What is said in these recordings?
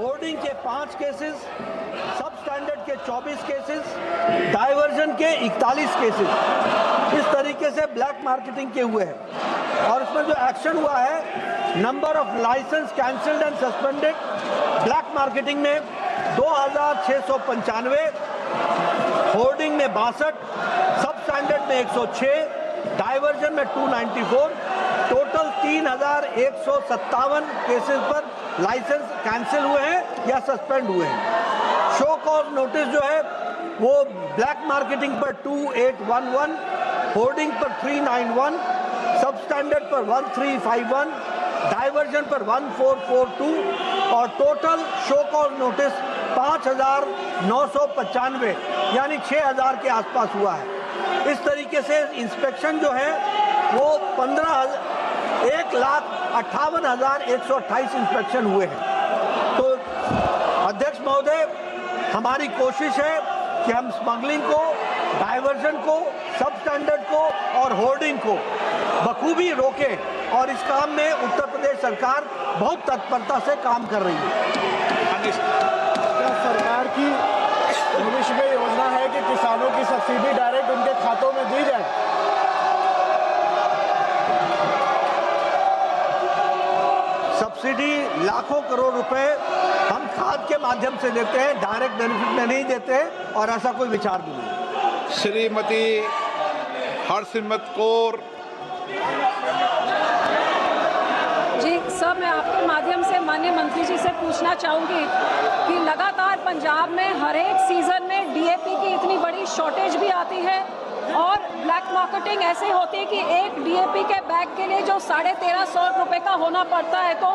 Hoarding के 5 cases, सब standard के 24 केसेस, डाइवर्जन के 41 केसेस इस तरीके से ब्लैक मार्केटिंग के हुए हैं। और इसमें जो एक्शन हुआ है, number of license cancelled and suspended black marketing में 2695, होर्डिंग में 62, सब स्टैंडर्ड में 106, डाइवर्जन में 294, टोटल 3157 केसेस पर लाइसेंस कैंसिल हुए हैं या सस्पेंड हुए हैं। शो कॉज नोटिस जो है वो ब्लैक मार्केटिंग पर 2811, होर्डिंग पर 391, सब स्टैंडर्ड पर 1351, डाइवर्जन पर 1442 और टोटल शो कॉज नोटिस 5995 यानी 6000 के आसपास हुआ है। इस तरीके से इंस्पेक्शन जो है वो 1,58,128 इंस्पेक्शन हुए हैं। तो अध्यक्ष महोदय, हमारी कोशिश है कि हम स्मगलिंग को, डाइवर्जन को, सब स्टैंडर्ड को और होर्डिंग को बखूबी रोकें और इस काम में उत्तर प्रदेश सरकार बहुत तत्परता से काम कर रही है। क्या सरकार की भविष्य में योजना है कि किसानों की सब्सिडी डायरेक्ट उनके खातों में दी जाए? सब्सिडी लाखों करोड़ रुपए हम खाद के माध्यम से देते हैं, डायरेक्ट बेनिफिट में नहीं देते हैं और ऐसा कोई विचार भी नहीं। श्रीमती हरसिमरत कौर। जी सर, मैं आपके माध्यम से माननीय मंत्री जी से पूछना चाहूँगी कि लगातार पंजाब में हर एक सीज़न में डीएपी की इतनी बड़ी शॉर्टेज भी आती है और ब्लैक मार्केटिंग ऐसे होती है कि एक डीएपी के बैग के लिए जो 1350 रुपये का होना पड़ता है तो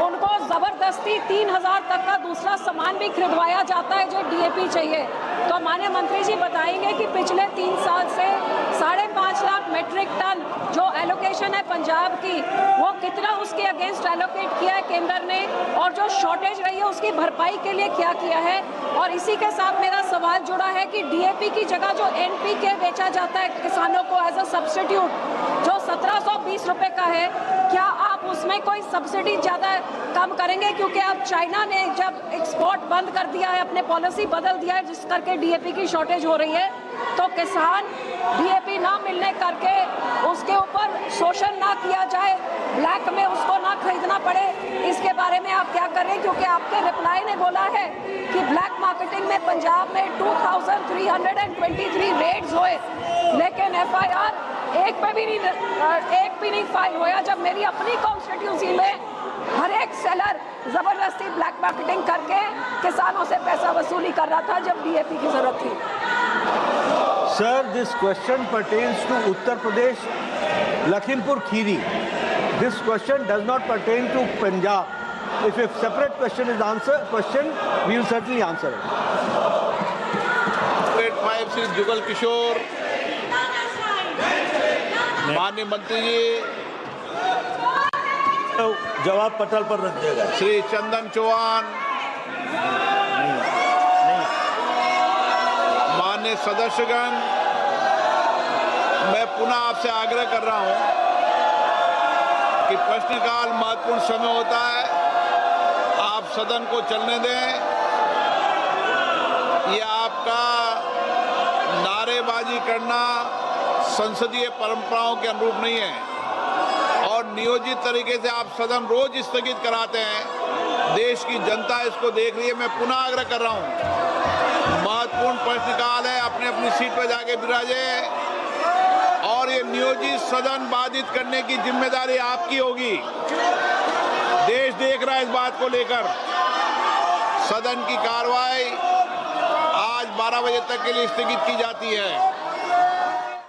उनको ज़बरदस्ती 3000 तक का दूसरा सामान भी खरीदवाया जाता है जो डीएपी चाहिए। तो माननीय मंत्री जी बताएंगे कि पिछले 3 साल से 5.5 लाख मेट्रिक टन जो एलोकेशन है पंजाब की, वो कितना उसके अगेंस्ट एलोकेट किया है केंद्र ने और जो शॉर्टेज रही है उसकी भरपाई के लिए क्या किया है। और इसी के साथ मेरा सवाल जुड़ा है कि डीएपी की जगह जो एनपीके बेचा जाता है किसानों को एज अ सब्स्टिट्यूट जो 1720 रुपये का है, क्या आप उसमें कोई सब्सिडी ज़्यादा कम करेंगे? क्योंकि अब चाइना ने जब एक्सपोर्ट बंद कर दिया है, अपने पॉलिसी बदल दिया है जिस करके डीएपी की शॉर्टेज हो रही है, तो किसान डीएपी ना मिलने करके उसके ऊपर शोषण ना किया जाए, ब्लैक में उसको ना खरीदना पड़े, इसके बारे में आप क्या कर रहे हैं? क्योंकि आपके रिप्लाई ने बोला है कि ब्लैक मार्केटिंग में पंजाब में 2323 रेड्स हुए, लेकिन एफआईआर एक भी नहीं फाइल होया। जब मेरी अपनी कॉन्स्टिट्यूंसी में हर एक सेलर जबरदस्ती ब्लैक मार्केटिंग करके किसानों से पैसा वसूली कर रहा था जब डीएपी की जरूरत थी। Sir, this question pertains to Uttar Pradesh, Lakhimpur Kheri. This question does not pertain to Punjab. If a separate question is we will certainly answer it. Grade 5 Shri Jugal Kishore. माननीय मंत्री जी, तो जवाब पटल पर रख दिया गया। श्री चंदन चौहान। माननीय सदस्यगण, मैं पुनः आपसे आग्रह कर रहा हूं कि प्रश्नकाल महत्वपूर्ण समय होता है, आप सदन को चलने दें। ये आपका नारेबाजी करना संसदीय परंपराओं के अनुरूप नहीं है और नियोजित तरीके से आप सदन रोज स्थगित कराते हैं। देश की जनता इसको देख रही है। मैं पुनः आग्रह कर रहा हूं, महत्वपूर्ण प्रश्नकाल है, अपने अपनी सीट पर जाके विराजे और ये नियोजित सदन बाधित करने की जिम्मेदारी आपकी होगी। देश देख रहा है इस बात को लेकर। सदन की कार्रवाई आज 12 बजे तक के लिए स्थगित की जाती है।